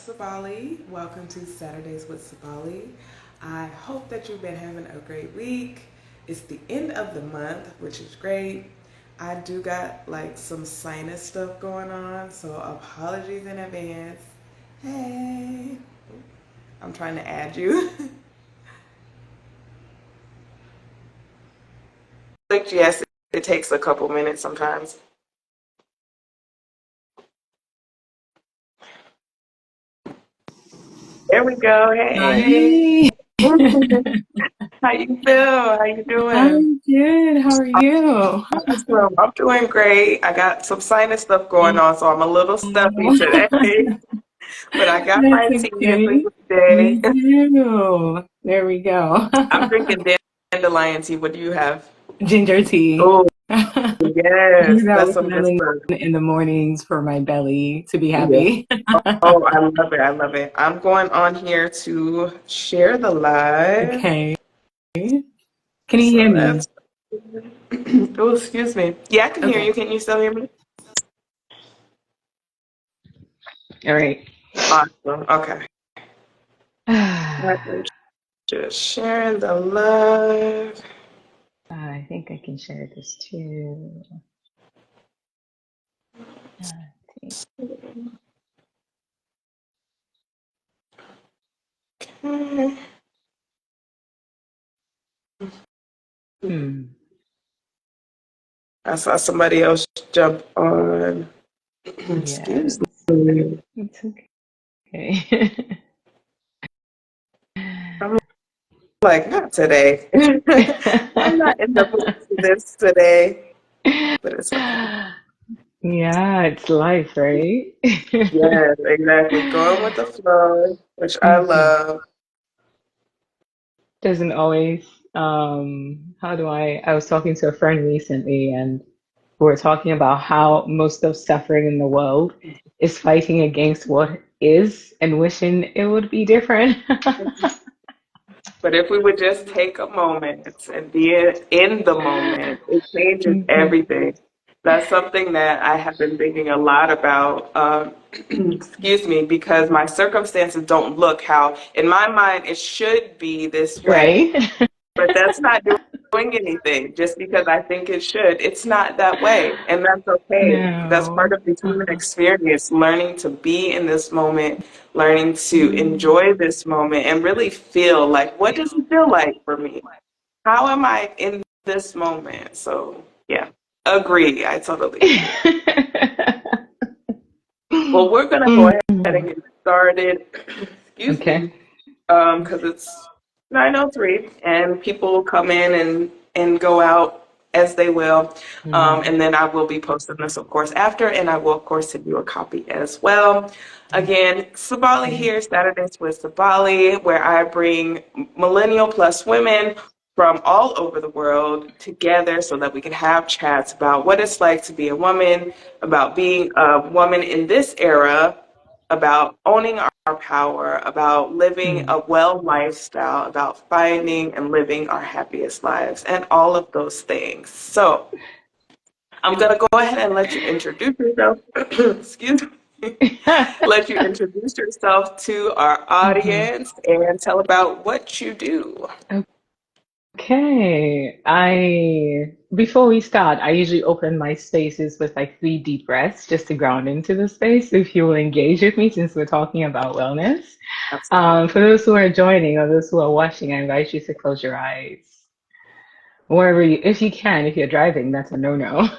SaBali. Welcome to Saturdays with SaBali. I hope that you've been having a great week. It's the end of the month, which is great. I do got like some sinus stuff going on, so apologies in advance. Hey, I'm trying to add you. Like, yes, it takes a couple minutes sometimes. There we go. Hey. Hi, How you feel? How you doing? I'm good. How are you? Awesome. I'm doing great. I got some sinus stuff going Oh, on, so I'm a little stuffy today. But I got that's my tea. It's a okay. good day. Me too. There we go. I'm drinking dandelion tea. What do you have? Ginger tea. Oh, I yes. use that That's some good watermelon stuff. in the mornings for my belly to be Yeah. happy. Oh, I love it. I love it. I'm going on here to share the live. Okay. Can you hear So me? that's, oh, excuse me. Yeah, I can hear Okay. you. Can you still hear me? All right. Awesome. Okay. I'm just sharing the live. I think I can share this too. Okay. Hmm. I saw somebody else jump on. Excuse Yes. me. It's okay. I'm like, not today. I'm not in the mood for this today, but it's okay. Yeah, it's life, right? Yes, exactly. Going with the flow, which I Mhm. love. Doesn't always, I was talking to a friend recently and we were talking about how most of suffering in the world is fighting against what is and wishing it would be different. But if we would just take a moment and be in the moment, it changes Mhm. everything. That's something that I have been thinking a lot about, excuse me, because my circumstances don't look how, in my mind, it should be this way. Right? But that's not doing anything just because I think it should. It's not that way. And that's okay. That's part No. of the human experience, learning to be in this moment, learning to Mm. enjoy this moment, and really feel like, what does it feel like for me? How am I in this moment? So, yeah, agree. I totally agree. Well, we're going to go ahead and Mhm. get started. Excuse me. Okay. Because it's 9:03 and people will come in and go out as they will. Mm. And then I will be posting this, of course, after, and I will, of course, send you a copy as well. Again, SaBali Okay. here, Saturdays with SaBali, where I bring millennial plus women from all over the world together so that we can have chats about what it's like to be a woman, about being a woman in this era, about owning our power, about living Mm. a well lifestyle, about finding and living our happiest lives, and all of those things. So I'm going to go ahead and let you introduce yourself. Excuse me. Let you introduce yourself to our Mhm. audience and tell about what you do. Okay. Before we start, I usually open my spaces with like 3 deep breaths just to ground into the space. If you will engage with me since we're talking about wellness. For Absolutely. those who are joining or those who are watching, I invite you to close your eyes. Wherever you, if you can, if you're driving, that's a no-no.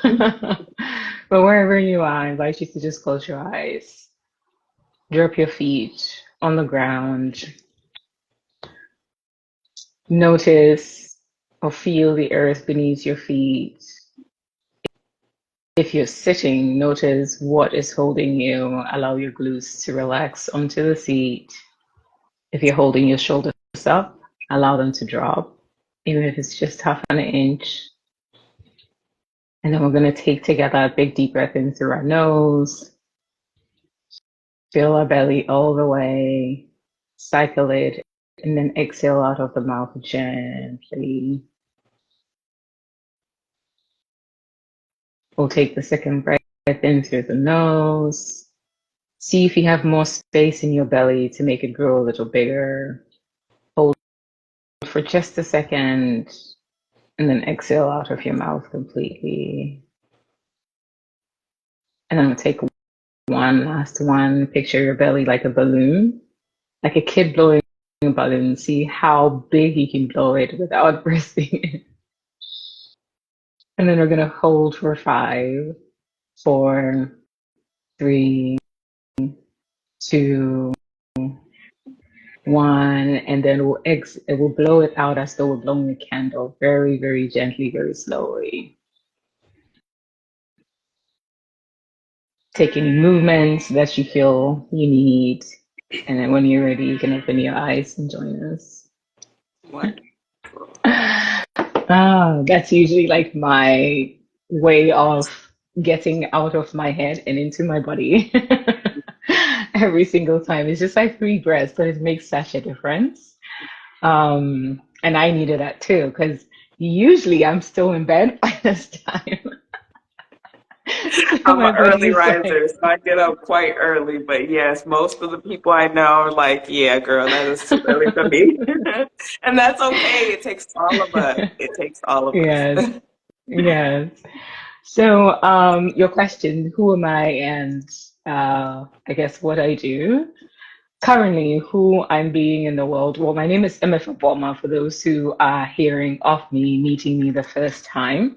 But wherever you are, I invite you to just close your eyes. Drop your feet on the ground. Notice or feel the earth beneath your feet. If you're sitting, notice what is holding you. Allow your glutes to relax onto the seat. If you're holding your shoulders up, allow them to drop, even if it's just half an inch. And then we're going to take together a big deep breath in through our nose. Fill our belly all the way. Cycle it. And then exhale out of the mouth gently. We'll take the second breath in through the nose. See if you have more space in your belly to make it grow a little bigger. Hold for just a second and then exhale out of your mouth completely. And then we'll take one last one. Picture your belly like a balloon, like a kid blowing a balloon. See how big you can blow it without bursting it. And then we're going to hold for 5, 4, 3, 2, 1, and then we'll blow it out as though we're blowing a candle, very, very gently, very slowly. Take any movements that you feel you need, and then when you're ready, you can open your eyes and join us. Wonderful. That's usually like my way of getting out of my head and into my body. Every single time. It's just like 3 breaths, but it makes such a difference. And I needed that too, because usually I'm still in bed by this time. So I'm my an early body's like, riser, so I get up quite early. But yes, most of the people I know are like, yeah, girl, that is too early for me. And that's okay. It takes all of us. It takes all of us. yes, yes. So, your question, who am I and I guess what I do? Currently, who I'm being in the world. Well, my name is Emefa Boamah for those who are hearing of me, meeting me the first time.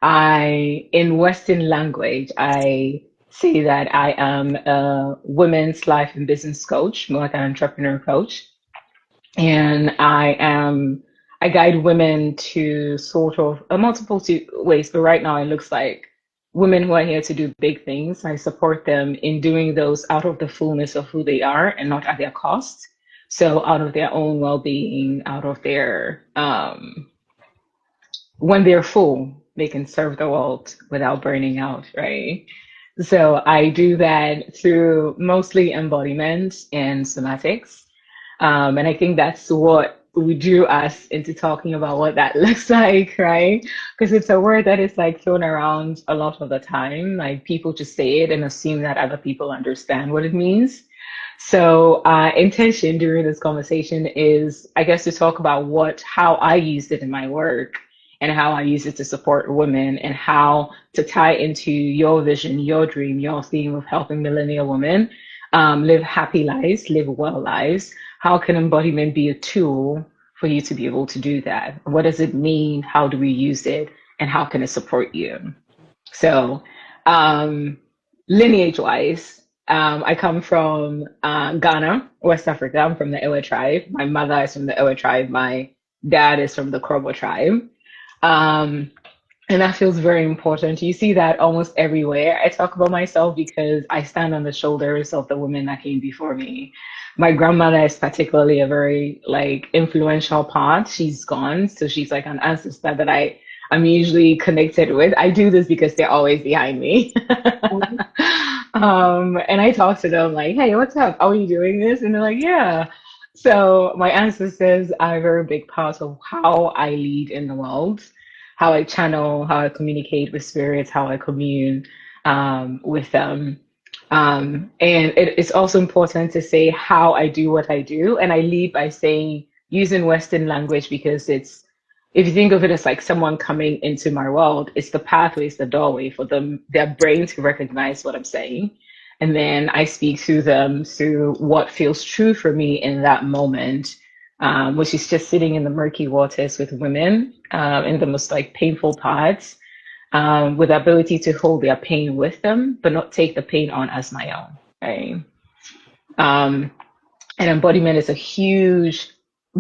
In Western language, I say that I am a women's life and business coach, more like an entrepreneur coach. And I guide women to sort of a multiple ways, but right now it looks like women who are here to do big things. I support them in doing those out of the fullness of who they are and not at their cost. So out of their own well-being, out of their, when they're full, they can serve the world without burning out, right? So I do that through mostly embodiment and somatics. And I think that's what we drew us into talking about what that looks like, right? Because it's a word that is like thrown around a lot of the time. Like people just say it and assume that other people understand what it means. So intention during this conversation is, I guess, to talk about how I used it in my work and how I use it to support women and how to tie into your vision, your dream, your theme of helping millennial women live happy lives, live well lives. How can embodiment be a tool for you to be able to do that? What does it mean? How do we use it? And how can it support you? So, lineage wise, I come from Ghana, West Africa. I'm from the Ewe tribe. My mother is from the Ewe tribe. My dad is from the Krobo tribe. Um, and that feels very important. You see that almost everywhere I talk about myself because I stand on the shoulders of the women that came before me. My grandmother is particularly a very like influential part. She's gone, so she's like an ancestor that I'm usually connected with. I do this because they're always behind me. And I talk to them like, "Hey, what's up? How are you doing this?" And they're like, "Yeah." So my ancestors are a very big part of how I lead in the world, how I channel, how I communicate with spirits, how I commune with them. And it's also important to say how I do what I do. And I lead by saying using Western language because if you think of it as like someone coming into my world, it's the pathway, it's the doorway for their brain to recognize what I'm saying. And then I speak to them through what feels true for me in that moment, which is just sitting in the murky waters with women in the most like painful parts, with the ability to hold their pain with them, but not take the pain on as my own. Right? Um, and embodiment is a huge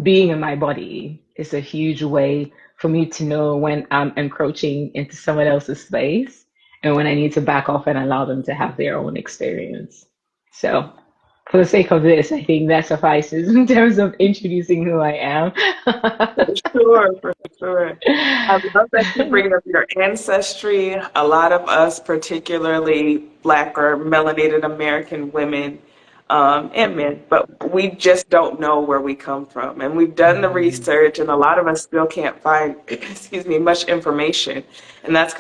being in my body. Is a huge way for me to know when I'm encroaching into someone else's space and when I need to back off and allow them to have their own experience. So, for the sake of this, I think that suffices in terms of introducing who I am. Sure, for sure. I love that you bring up your ancestry. A lot of us, particularly Black or melanated American women, and men, but we just don't know where we come from. And we've done the research, and a lot of us still can't find, excuse me, much information. And that's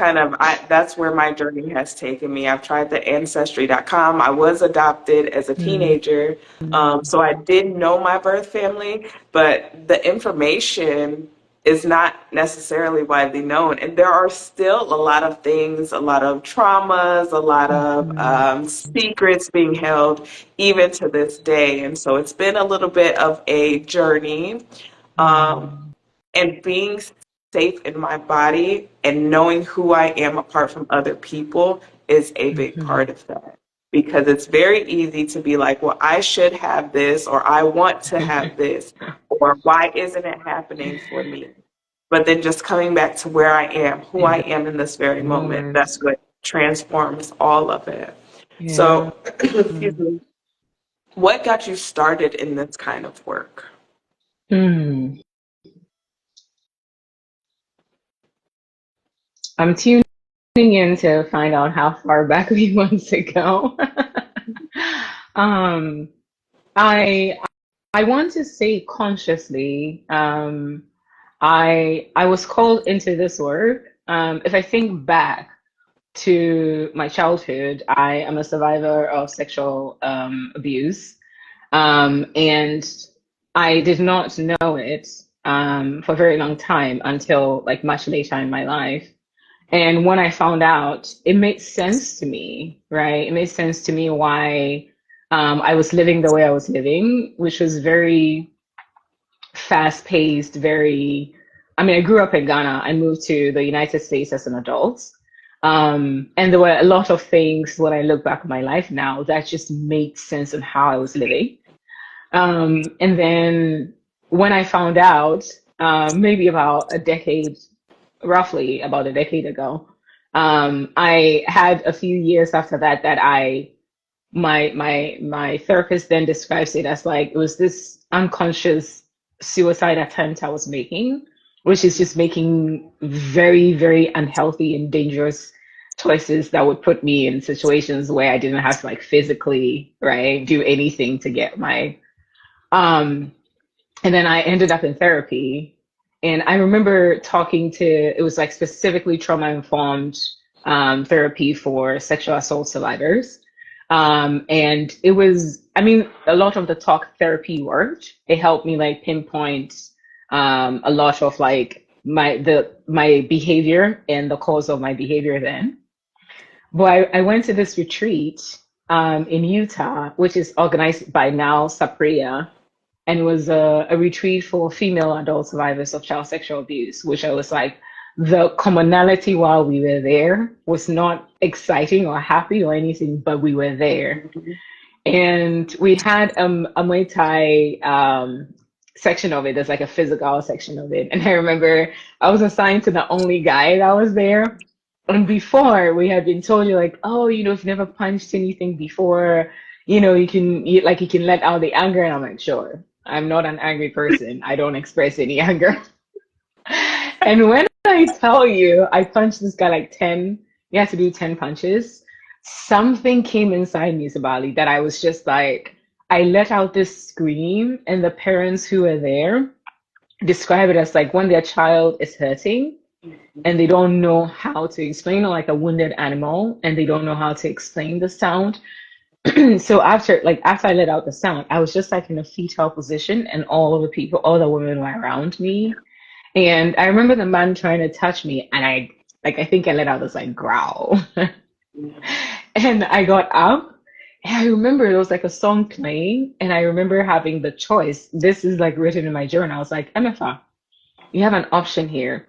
that's where my journey has taken me. I've tried the ancestry.com. I was adopted as a Mm, teenager, so I did know my birth family, but the information is not necessarily widely known. And there are still a lot of things, a lot of traumas, a lot of mhm, secrets being held even to this day. And so it's been a little bit of a journey. Um, mm, and being safe in my body and knowing who I am apart from other people is a big part mhm. of that. Because it's very easy to be like, well, I should have this, or I want to have this, or why isn't it happening for me? But then just coming back to where I am, who In I the am in this very moment, moment. that's what transforms all of it. Yeah. So, excuse me, what got you started in this kind of work? Mm. I'm tuning in to find out how far back we want to go. um, I I want to say consciously, I was called into this work. If I think back to my childhood, I am a survivor of sexual abuse. And I did not know it for a very long time until like much later in my life. And when I found out, it made sense to me, right? It made sense to me why I was living the way I was living, which was very fast paced, very, I mean, I grew up in Ghana. I moved to the United States as an adult. And there were a lot of things when I look back at my life now that just made sense of how I was living. And then when I found out, maybe about a decade, roughly about a decade ago, I had a few years after that that my therapist then describes it as like it was this unconscious suicide attempt I was making, which is just making very, very unhealthy and dangerous choices that would put me in situations where I didn't have to like physically, right, do anything to get my um and then I ended up in therapy. And I remember talking to, it was like specifically trauma informed therapy for sexual assault survivors. And it was, I mean, a lot of the talk therapy worked. It helped me like pinpoint a lot of like my behavior and the cause of my behavior then. But I went to this retreat in Utah, which is organized by now SAPREA, and it was a retreat for female adult survivors of child sexual abuse, which I was like, the commonality while we were there was not exciting or happy or anything, but we were there. And we had a Muay Thai section of it. There's like a physical section of it. And I remember I was assigned to the only guy that was there. And before we had been told, you're like, oh, you know, if you've never punched anything before, you know, you can let out the anger. And I'm like, sure, I'm not an angry person. I don't express any anger. And when I tell you, I punched this guy like 10, you have to do 10 punches. Something came inside me, SaBali, that I was just like, I let out this scream, and the parents who were there describe it as like when their child is hurting and they don't know how to explain, or like a wounded animal, and they don't know how to explain the sound. So after I let out the sound, I was just like in a fetal position, and all of the people, all the women were around me. And I remember the man trying to touch me, and I think I let out this like growl. And I got up, and I remember there was like a song playing, and I remember having the choice. This is like written in my journal. I was like, Emefa, you have an option here.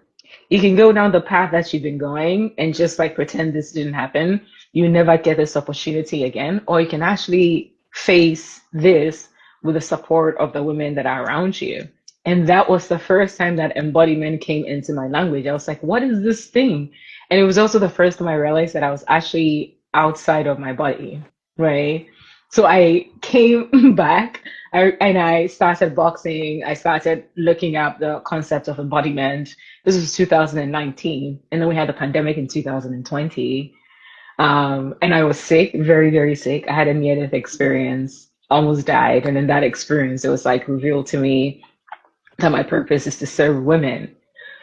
You can go down the path that you've been going and just like pretend this didn't happen. You never get this opportunity again. Or you can actually face this with the support of the women that are around you. And that was the first time that embodiment came into my language. I was like, what is this thing? And it was also the first time I realized that I was actually outside of my body, right? So I came back and I started boxing. I started looking up the concept of embodiment. This was 2019. And then we had the pandemic in 2020. And I was sick, very, very sick. I had a near death experience. almost died. And in that experience, it was like revealed to me that my purpose is to serve women.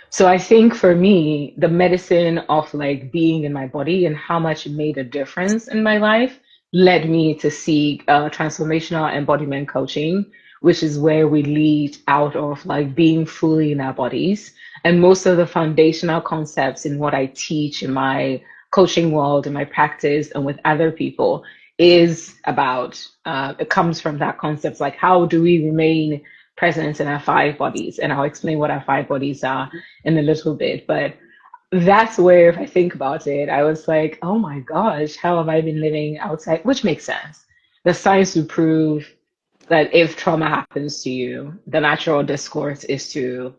So I think for me, the medicine of like being in my body and how much it made a difference in my life led me to seek transformational embodiment coaching, which is where we lead out of like being fully in our bodies. And most of the foundational concepts in what I teach in my coaching world, in my practice, and with other people is about, it comes from that concept, like how do we remain present in our five bodies? And I'll explain what our five bodies are in a little bit. But that's where, if I think about it, I was like, oh my gosh, how have I been living outside? Which makes sense. The science will prove that if trauma happens to you, the natural discourse is to,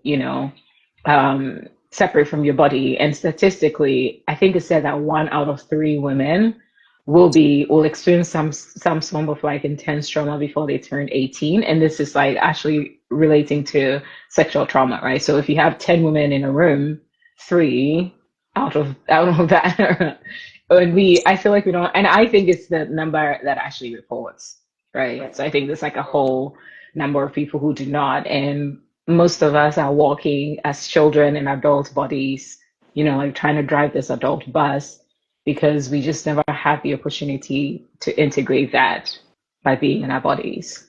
separate from your body. And statistically, I think it said that 1 out of 3 women will experience some form of like intense trauma before they turn 18. And this is like actually relating to sexual trauma, right? So if you have 10 women in a room, 3 out of that and I feel like we don't, and I think it's the number that actually reports, right? So I think there's like a whole number of people who do not. And most of us are walking as children in adult bodies, like trying to drive this adult bus because we just never had the opportunity to integrate that by being in our bodies.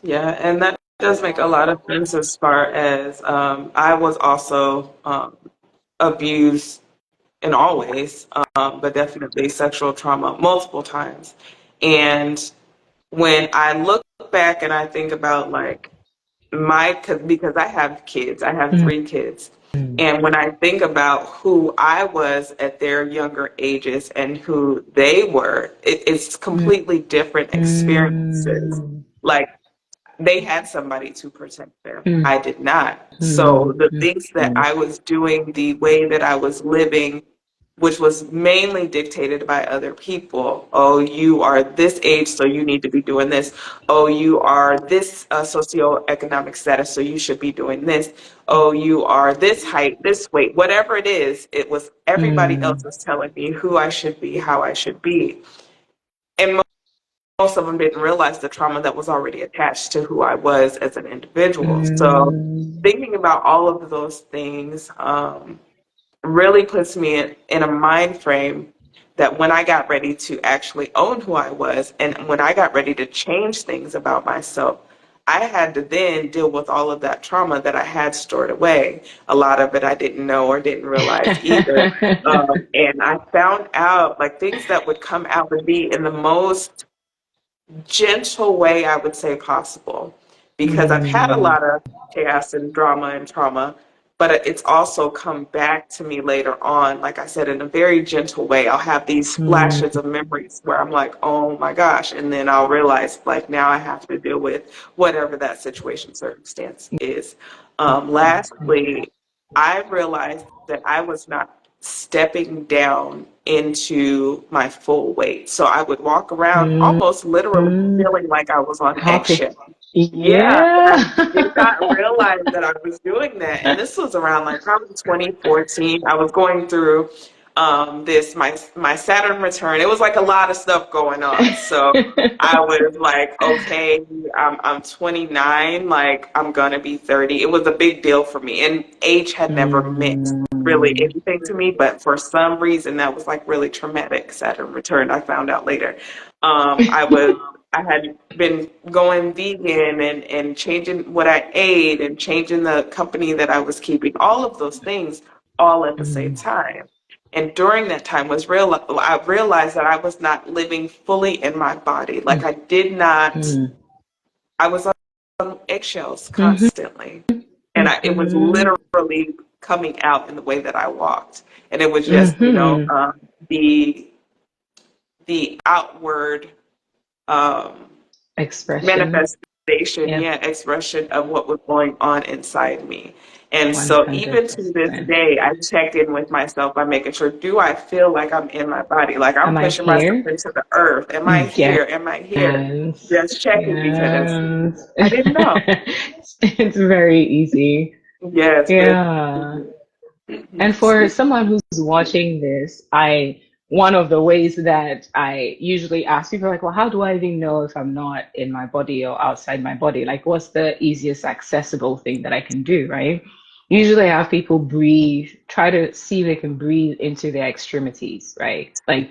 Yeah, and that does make a lot of sense as far as I was also abused in all ways, but definitely sexual trauma multiple times. And when I look back and I think about like because I have kids, I have Mm, 3 kids. And when I think about who I was at their younger ages and who they were, it's mm, completely different experiences. mm, Like they had somebody to protect them. mm, I did not. So mm, the mm, things that mm, I was doing, the way that I was living, which was mainly dictated by other people. Oh, you are this age, so you need to be doing this. Oh, you are this socioeconomic status, so you should be doing this. Oh, you are this height, this weight, whatever it is, it was everybody else mm, was telling me who I should be, how I should be. And most of them didn't realize the trauma that was already attached to who I was as an individual. So mm, thinking about all of those things really puts me in a mind frame that when I got ready to actually own who I was and when I got ready to change things about myself, I had to then deal with all of that trauma that I had stored away. A lot of it I didn't know or didn't realize either. And I found out like things that would come out would be in the most gentle way I would say possible, because I've had a mm, lot of chaos and drama and trauma, but it's also come back to me later on, like I said, in a very gentle way. I'll have these mm, flashes of memories where I'm like, oh my gosh, and then I'll realize like now I have to deal with whatever that situation circumstance is. Lastly, I realized that I was not stepping down into my full weight. So I would walk around mm, almost literally mm. feeling like I was on Happy. eggshell. Yeah, and I did Yeah. not realize that I was doing that. And this was around like probably 2014. I was going through this my Saturn return. It was like a lot of stuff going on. So I was like, okay, I'm 29, like I'm gonna be 30. It was a big deal for me, and age had never meant really Mm, anything to me, but for some reason that was like really traumatic. Saturn return, I found out later. I had been going vegan and changing what I ate and changing the company that I was keeping, all of those things all at the same mm, time. And during that time I realized that I was not living fully in my body. Like mm, I did not, mm, I was on eggshells mhm, constantly. And it was mhm, literally coming out in the way that I walked. And it was just, mhm. the outward um, Expression. manifestation, Yep. yeah, expression of what was going on inside me. And so even to this 100%. day, I check in with myself by making sure, do I feel like I'm in my body? Like I'm Am I pushing myself here? into the earth. Am I Yes. here? Am I here? Just checking because Yes. I didn't know. It's very easy. Yes, very Yeah. easy. And for someone who's watching this, I one of the ways that I usually ask people, like, well, how do I even know if I'm not in my body or outside my body? Like, what's the easiest accessible thing that I can do, right? Usually I have people breathe, try to see if they can breathe into their extremities, right? Like,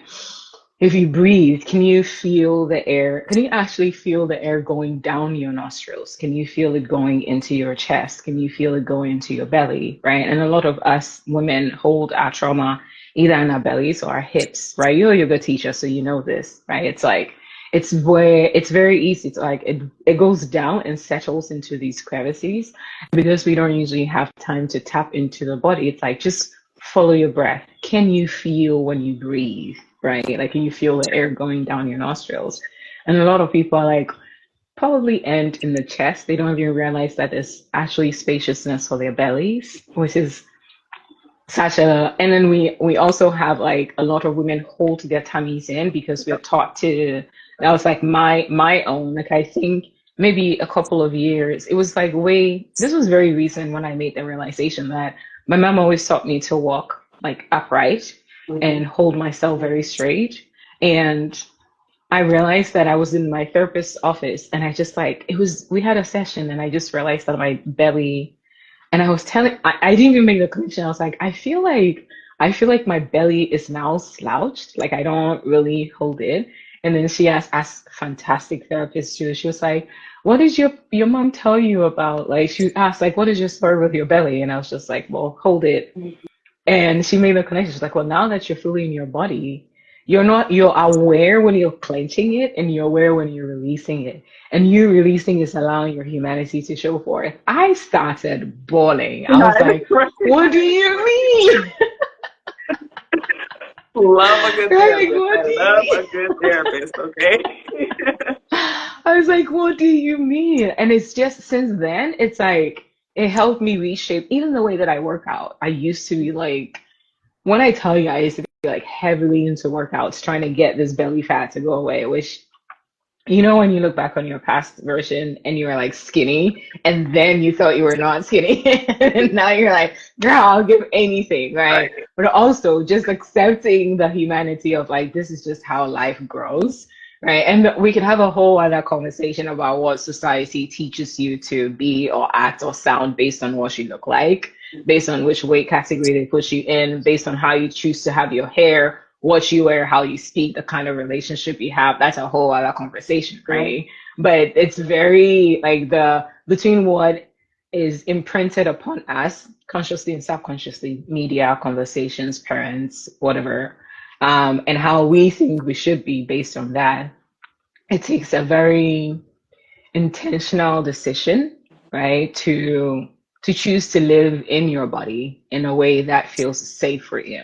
if you breathe, can you feel the air? Can you actually feel the air going down your nostrils? Can you feel it going into your chest? Can you feel it going into your belly, right? And a lot of us women hold our trauma either in our bellies or our hips, right? You're a yoga teacher, so you know this, right? It's like, it's where it's very easy to like, it goes down and settles into these crevices because we don't usually have time to tap into the body. It's like, just follow your breath. Can you feel when you breathe, right? Like, can you feel the air going down your nostrils? And a lot of people are like, probably end in the chest. They don't even realize that there's actually spaciousness for their bellies, which is such a, and then we also have like a lot of women hold their tummies in because we're taught to, that was like my own, like I think maybe a couple of years, it was like way, this was very recent when I made the realization that my mom always taught me to walk like upright and hold myself very straight. And I realized that I was in my therapist's office and I just like, it was, we had a session and I just realized that my belly, and I was telling, I didn't even make the connection. I was like, I feel like my belly is now slouched. Like I don't really hold it. And then she asked fantastic therapist too. She was like, what did your mom tell you about? Like she asked, like, what is your story with your belly? And I was just like, well, hold it. And she made the connection. She's like, well, now that you're fully in your body, you're aware when you're clenching it and you're aware when you're releasing it. And you releasing is allowing your humanity to show forth. I started bawling. I was like, what do you mean? Love a good Like, therapist. what do I you love mean? a good therapist, okay? I was like, what do you mean? And it's just since then, it's like, it helped me reshape even the way that I work out. I used to be like, when I tell you, I used to be like heavily into workouts, trying to get this belly fat to go away, which, you know, when you look back on your past version and you were like skinny, and then you thought you were not skinny, and now you're like, girl, I'll give anything, right? Right. But also just accepting the humanity of like, this is just how life grows, right? And we could have a whole other conversation about what society teaches you to be or act or sound based on what you look like, based on which weight category they put you in, based on how you choose to have your hair, what you wear, how you speak, the kind of relationship you have. That's a whole other conversation, right? But it's very like the between what is imprinted upon us consciously and subconsciously, media, conversations, parents, whatever, and how we think we should be based on that. It takes a very intentional decision, right? To choose to live in your body in a way that feels safe for you.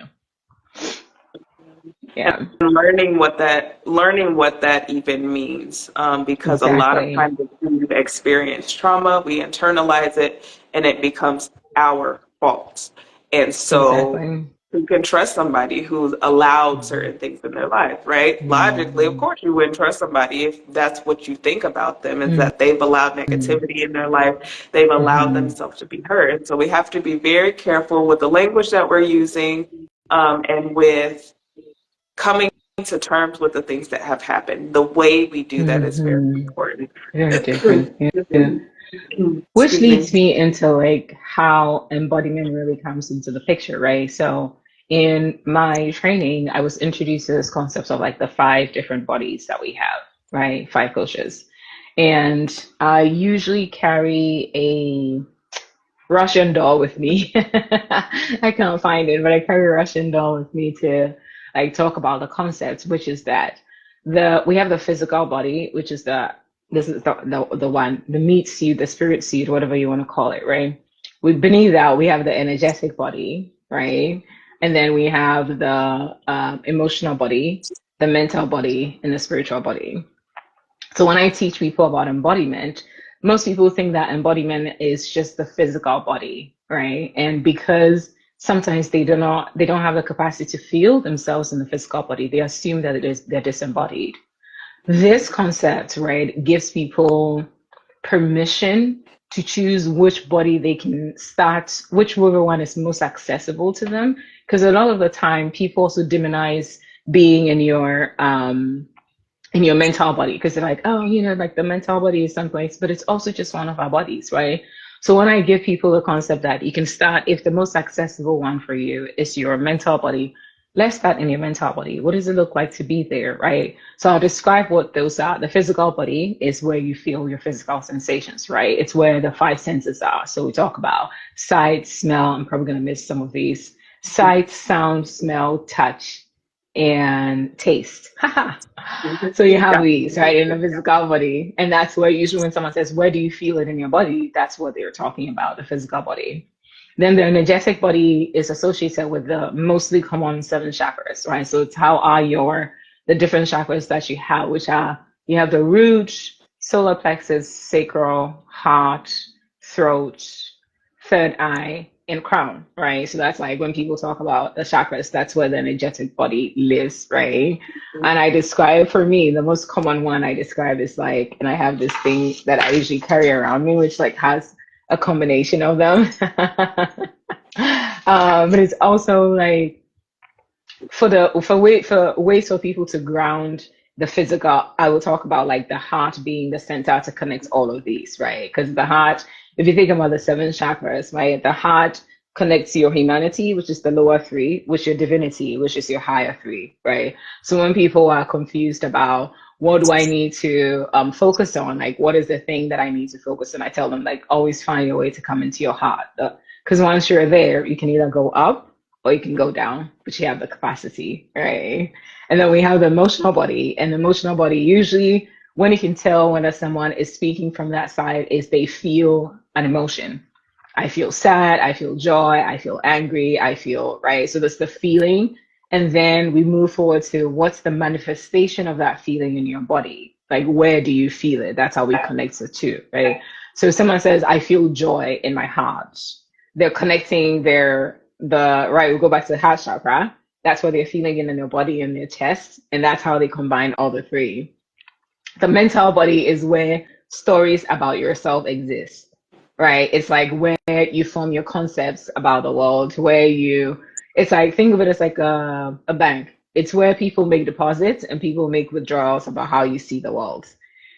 And Yeah, learning what that even means, because a lot of exactly. times if we've experienced trauma, we internalize it and it becomes our fault. And so Exactly. you can trust somebody who's allowed Mhm. certain things in their life, right? Logically, of Mhm. course, you wouldn't trust somebody if that's what you think about them, is that they've allowed Mhm. negativity in their life, they've allowed Mhm. themselves to be hurt. So we have to be very careful with the language that we're using, and with coming to terms with the things that have happened. The way we do that is very Mhm. important. Very different. Yeah. Which Excuse leads me. me into like how embodiment really comes into the picture, right? So in my training, I was introduced to this concept of like the five different bodies that we have, right? Five coaches. And I usually carry a Russian doll with me. I can't find it, but I carry a Russian doll with me to like talk about the concept, which is that we have the physical body, which is this is the one, the meat seed, the spirit seed, whatever you want to call it, right? We beneath that we have the energetic body, right? And then we have the emotional body, the mental body, and the spiritual body. So when I teach people about embodiment, most people think that embodiment is just the physical body, right? And because sometimes they don't have the capacity to feel themselves in the physical body, they assume that they're disembodied. This concept, right, gives people permission to choose which body they can whichever one is most accessible to them. Because a lot of the time, people also demonize being in your mental body, because they're like, oh, like the mental body is someplace, but it's also just one of our bodies, right? So when I give people the concept that you can start, if the most accessible one for you is your mental body, let's start in your mental body. What does it look like to be there, right? So I'll describe what those are. The physical body is where you feel your physical sensations, right? It's where the five senses are. So we talk about sight, smell. I'm probably going to miss some of these. Sight, sound, smell, touch, and taste. So you have these, right, in the physical body. And that's where usually when someone says, where do you feel it in your body? That's what they're talking about, the physical body. Then the energetic body is associated with the mostly common seven chakras, right? So it's how are the different chakras that you have, which are, you have the root, solar plexus, sacral, heart, throat, third eye, and crown, right? So that's like when people talk about the chakras, that's where the energetic body lives, right? And I describe, for me, the most common one I describe is like, and I have this thing that I usually carry around me, which like has a combination of them. But it's also like for ways for people to ground the physical. I will talk about like the heart being the center to connect all of these, right? Because the heart, if you think about the seven chakras, right, the heart connects your humanity, which is the lower three, with your divinity, which is your higher three, right? So when people are confused about what do I need to focus on, like what is the thing that I need to focus on, I tell them like always find your way to come into your heart, because once you're there, you can either go up or you can go down, but you have the capacity, right? And then we have the emotional body, and the emotional body usually, when you can tell when someone is speaking from that side, is they feel an emotion. I feel sad, I feel joy, I feel angry, I feel, right? So that's the feeling. And then we move forward to what's the manifestation of that feeling in your body? Like, where do you feel it? That's how we connect the two, right? So if someone says, I feel joy in my heart, they're connecting right, we go back to the heart chakra. That's what they're feeling in their body and their chest. And that's how they combine all the three. The mental body is where stories about yourself exist, right? It's like where you form your concepts about the world, it's like, think of it as like a bank. It's where people make deposits and people make withdrawals about how you see the world.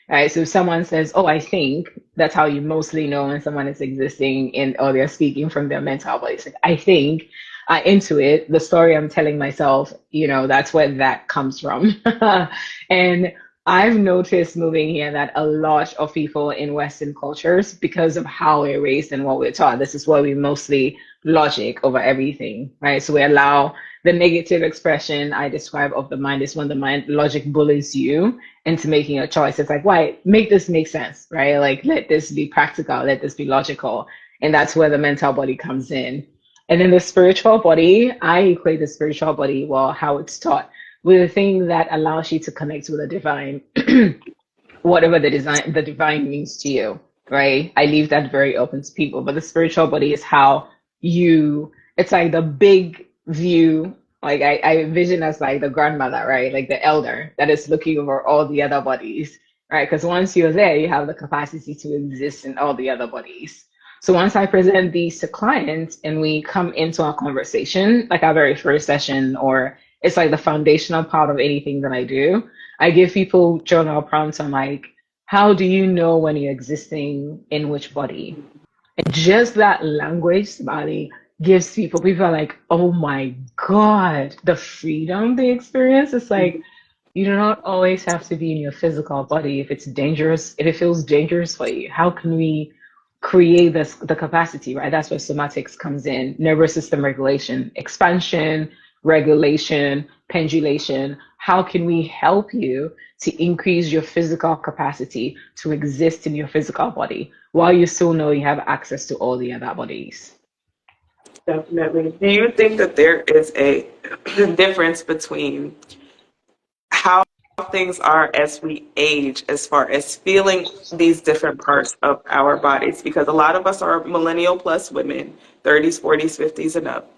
Right. So if someone says, oh, I think, that's how you mostly know when someone is existing or they're speaking from their mental body. It's like, I think, I intuit, the story I'm telling myself, that's where that comes from. And I've noticed moving here that a lot of people in Western cultures, because of how we're raised and what we're taught, this is where we mostly logic over everything, right? So we allow the negative expression I describe of the mind is when the mind logic bullies you into making a choice. It's like, why make this make sense, right? Like, let this be practical, let this be logical. And that's where the mental body comes in. And then the spiritual body, I equate the spiritual body, well, how it's taught, with a thing that allows you to connect with the divine, whatever the divine means to you, right? I leave that very open to people. But the spiritual body is how it's like the big view, like I envision as like the grandmother, right? Like the elder that is looking over all the other bodies, right? Because once you're there, you have the capacity to exist in all the other bodies. So once I present these to clients and we come into our conversation, like our very first session, or it's like the foundational part of anything that I do, I give people journal prompts. I'm like, how do you know when you're existing in which body? And just that language, SaBali, gives people are like, oh my God, the freedom they experience. It's like, you do not always have to be in your physical body if it's dangerous, if it feels dangerous for you. How can we create the capacity, right? That's where somatics comes in, nervous system regulation, expansion, regulation, pendulation. How can we help you to increase your physical capacity to exist in your physical body while you still know you have access to all the other bodies? Definitely. Do you think that there is a difference between how things are as we age, as far as feeling these different parts of our bodies? Because a lot of us are millennial plus women, 30s, 40s, 50s, and up.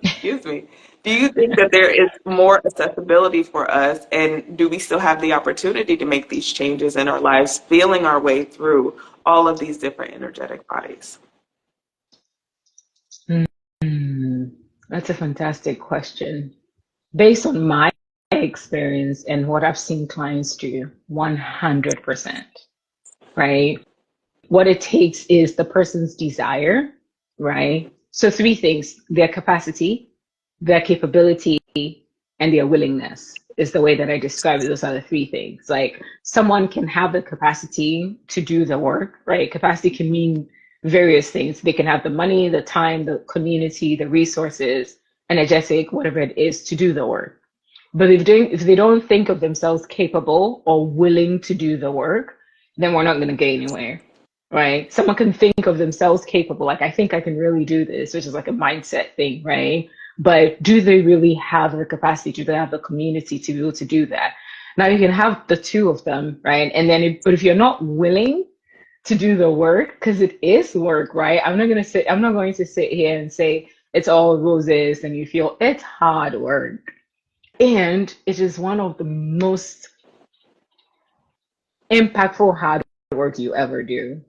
Excuse me. Do you think that there is more accessibility for us, and do we still have the opportunity to make these changes in our lives, feeling our way through all of these different energetic bodies? Hmm, that's a fantastic question. Based on my experience and what I've seen clients do, 100%, right? What it takes is the person's desire, right? So three things: their capacity, their capability, and their willingness is the way that I describe it. Those are the three things. Like someone can have the capacity to do the work, right? Capacity can mean various things. They can have the money, the time, the community, the resources, energetic, whatever it is to do the work. But if they don't think of themselves capable or willing to do the work, then we're not going to get anywhere, right? Someone can think of themselves capable, like I think I can really do this, which is like a mindset thing, right? But do they really have the capacity? Do they have the community to be able to do that? Now you can have the two of them, right? And then, but if you're not willing to do the work, because it is work, right? I'm not going to sit here and say it's all roses and you feel it's hard work, and it is one of the most impactful hard work you ever do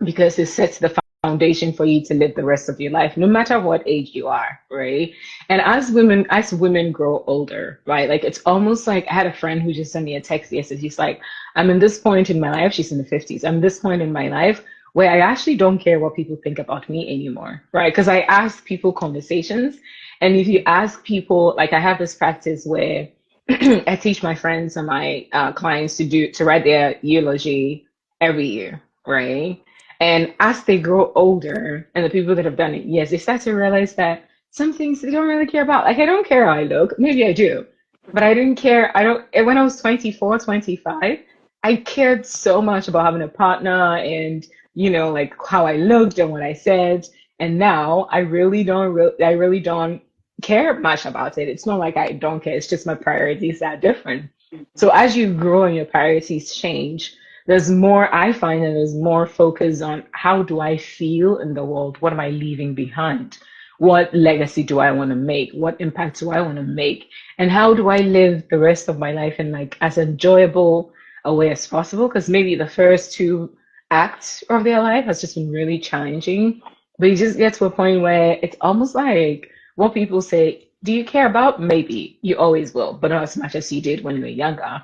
because it sets the foundation for you to live the rest of your life, no matter what age you are, right? And as women grow older, right? Like it's almost like I had a friend who just sent me a text yesterday. He's like, I'm in this point in my life, she's in the 50s. I'm this point in my life where I actually don't care what people think about me anymore, right? Because I ask people conversations. And if you ask people, like I have this practice where I teach my friends and my clients to write their eulogy every year, right? And as they grow older, and the people that have done it, yes, they start to realize that some things they don't really care about. Like I don't care how I look, maybe I do, but I didn't care. I don't. And when I was 24, 25, I cared so much about having a partner and like how I looked and what I said. And now I really don't. I really don't care much about it. It's not like I don't care. It's just my priorities are different. So as you grow and your priorities change, there's more, I find that there's more focus on how do I feel in the world? What am I leaving behind? What legacy do I want to make? What impact do I want to make? And how do I live the rest of my life in like as enjoyable a way as possible? Because maybe the first two acts of their life has just been really challenging. But you just get to a point where it's almost like what people say, do you care about? Maybe you always will, but not as much as you did when you were younger.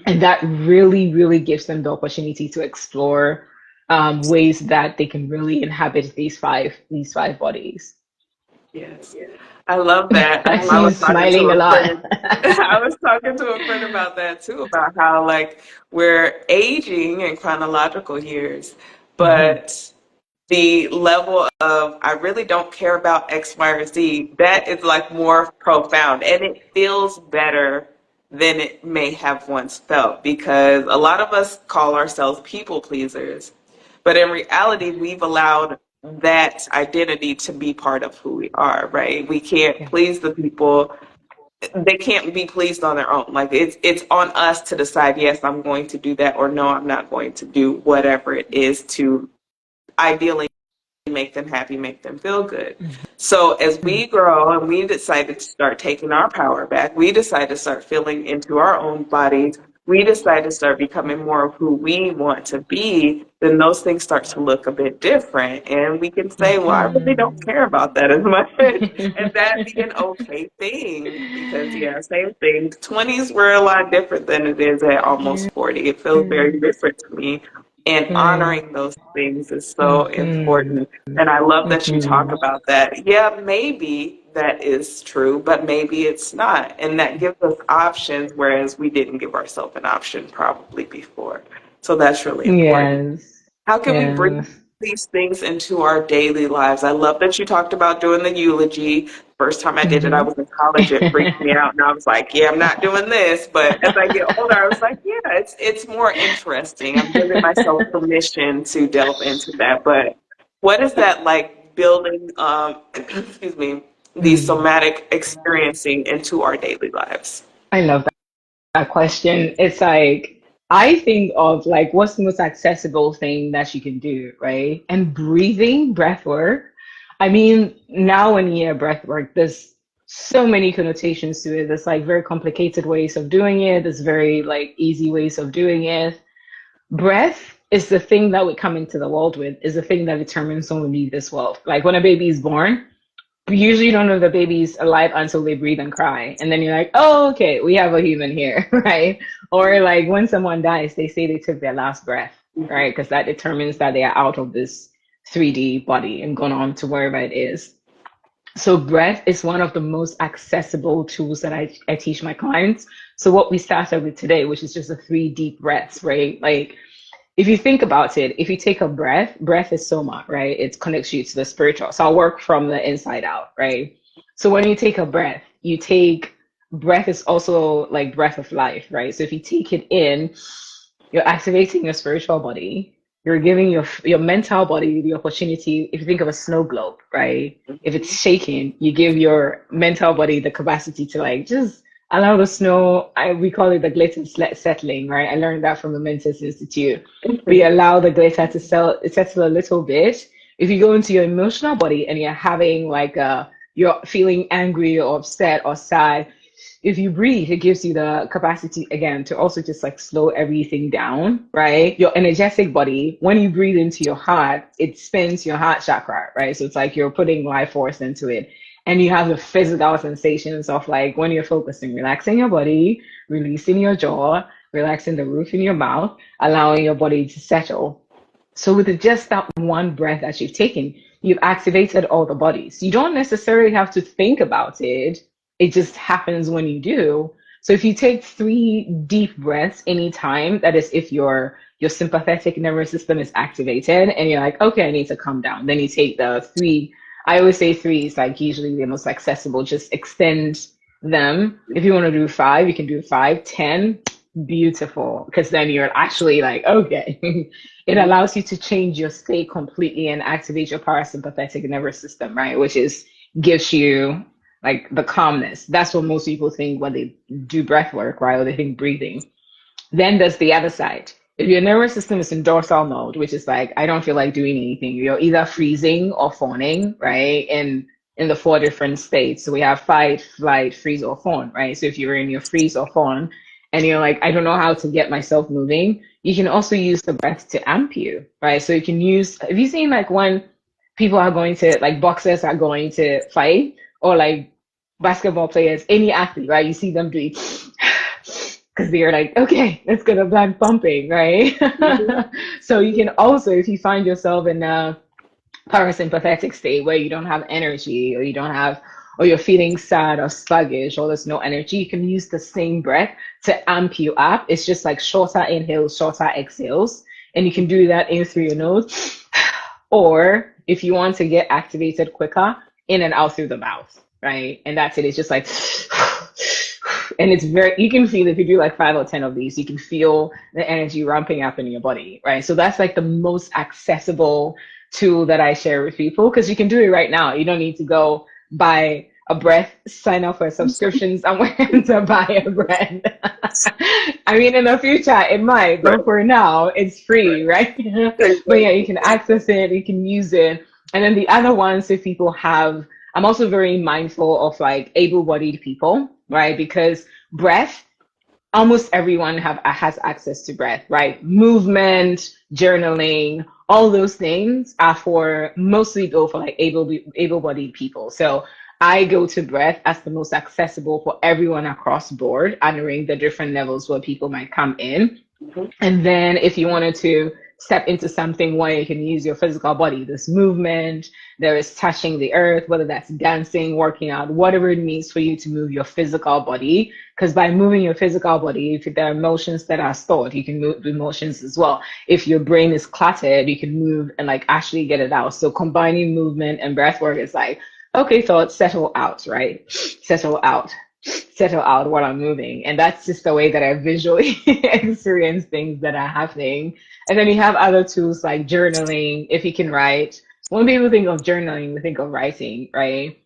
And that really, really gives them the opportunity to explore ways that they can really inhabit these five bodies. Yes. I love that. I I see you was talking to smiling a a lot. friend. I was talking to a friend about that too, about how like we're aging in chronological years, Mhm. but the level of I really don't care about X, Y, or Z, that is like more profound and it feels better than it may have once felt because a lot of us call ourselves people pleasers. But in reality, we've allowed that identity to be part of who we are, right? We can't Yeah. please the people. They can't be pleased on their own. Like it's on us to decide, yes, I'm going to do that or no, I'm not going to do whatever it is to ideally make them happy, make them feel good. So as we grow and we decided to start taking our power back, we decided to start feeling into our own bodies, we decide to start becoming more of who we want to be, then those things start to look a bit different. And we can say, well, I really don't Mhm. care about that as much. And that be an okay thing because, yeah, same thing. 20s were a lot different than it is at almost 40. It feels very different to me. And Mhm. honoring those things is so Mhm. important. And I love that you talk Mhm. about that. Yeah, maybe that is true, but maybe it's not. And that gives us options, whereas we didn't give ourselves an option probably before. So that's really important. Yes. How can we bring Yes. these things into our daily lives? I love that you talked about doing the eulogy. First time I did it, I Mhm. was in college. It freaked me out, and I was like, "Yeah, I'm not doing this." But as I get older, I was like, "Yeah, it's more interesting. I'm giving myself permission to delve into that." But what is that like building? Excuse me, the Mm. somatic experiencing into our daily lives? I love that question. It's like I think of like what's the most accessible thing that you can do, right? And breathing, breath work. I mean, now when you hear breath work, there's so many connotations to it. There's like very complicated ways of doing it. There's very like easy ways of doing it. Breath is the thing that we come into the world with, is the thing that determines when we leave this world. Like when a baby is born, usually you don't know the baby's alive until they breathe and cry. And then you're like, oh, okay, we have a human here, right? Or like when someone dies, they say they took their last breath, right? Because that determines that they are out of this 3D body and gone on to wherever it is. So breath is one of the most accessible tools that I teach my clients. So what we started with today, which is just the three deep breaths, right? Like if you think about it, if you take a breath is soma, right? It connects you to the spiritual. So I'll work from the inside out, right? So when you take a breath, breath is also like breath of life, right? So if you take it in, you're activating your spiritual body. You're giving your mental body the opportunity. If you think of a snow globe, right? If it's shaking, you give your mental body the capacity to like just allow the snow. We call it the glitter settling, right? I learned that from the Mentis Institute. We allow the glitter to settle a little bit. If you go into your emotional body and you're having you're feeling angry or upset or sad, if you breathe, it gives you the capacity again to also just like slow everything down, right? Your energetic body, when you breathe into your heart, it spins your heart chakra, right? So it's like you're putting life force into it. And you have the physical sensations of like when you're focusing, relaxing your body, releasing your jaw, relaxing the roof in your mouth, allowing your body to settle. So with just that one breath that you've taken, you've activated all the bodies. You don't necessarily have to think about it. It just happens when you do. So if you take three deep breaths anytime, that is if your sympathetic nervous system is activated and you're like, okay, I need to calm down. Then you take the three. I always say three is like usually the most accessible. Just extend them. If you want to do five, you can do five, 10, beautiful. Because then you're actually like, okay. It allows you to change your state completely and activate your parasympathetic nervous system, right? Which is gives you like the calmness. That's what most people think when they do breath work, right? Or they think breathing. Then there's the other side. If your nervous system is in dorsal mode, which is like, I don't feel like doing anything, you're either freezing or fawning, right? In the four different states. So we have fight, flight, freeze, or fawn, right? So if you're in your freeze or fawn and you're like, I don't know how to get myself moving, you can also use the breath to amp you, right? So you can use, have you seen like when people are going to, like boxers are going to fight or like basketball players, any athlete, right? You see them doing because they're like, okay, let's get the blood pumping, right? So you can also, if you find yourself in a parasympathetic state where you don't have energy or you don't have, or you're feeling sad or sluggish or there's no energy, you can use the same breath to amp you up. It's just like shorter inhales, shorter exhales. And you can do that in through your nose. Or if you want to get activated quicker, in and out through the mouth, right? And that's it. It's just like, and it's very, you can feel if you do like 5 or 10 of these, you can feel the energy ramping up in your body, right? So that's like the most accessible tool that I share with people because you can do it right now. You don't need to go buy a breath, sign up for a subscription somewhere to buy a breath. I mean, in the future, it might, but for now, it's free, right? But yeah, you can access it, you can use it. And then the other ones, if people have, I'm also very mindful of like able-bodied people, right? Because breath, almost everyone has access to breath, right? Movement, journaling, all those things are for mostly built for like able-bodied people. So I go to breath as the most accessible for everyone across board, honoring the different levels where people might come in. And then if you wanted to step into something where you can use your physical body, this movement, there is touching the earth, whether that's dancing, working out, whatever it means for you to move your physical body. Because by moving your physical body, if there are emotions that are stored, you can move emotions as well. If your brain is cluttered, you can move and like actually get it out. So combining movement and breath work is like, okay, thoughts settle out, right? Settle out while I'm moving. And that's just the way that I visually experience things that are happening. And then you have other tools like journaling, if you can write. When people think of journaling, we think of writing, right?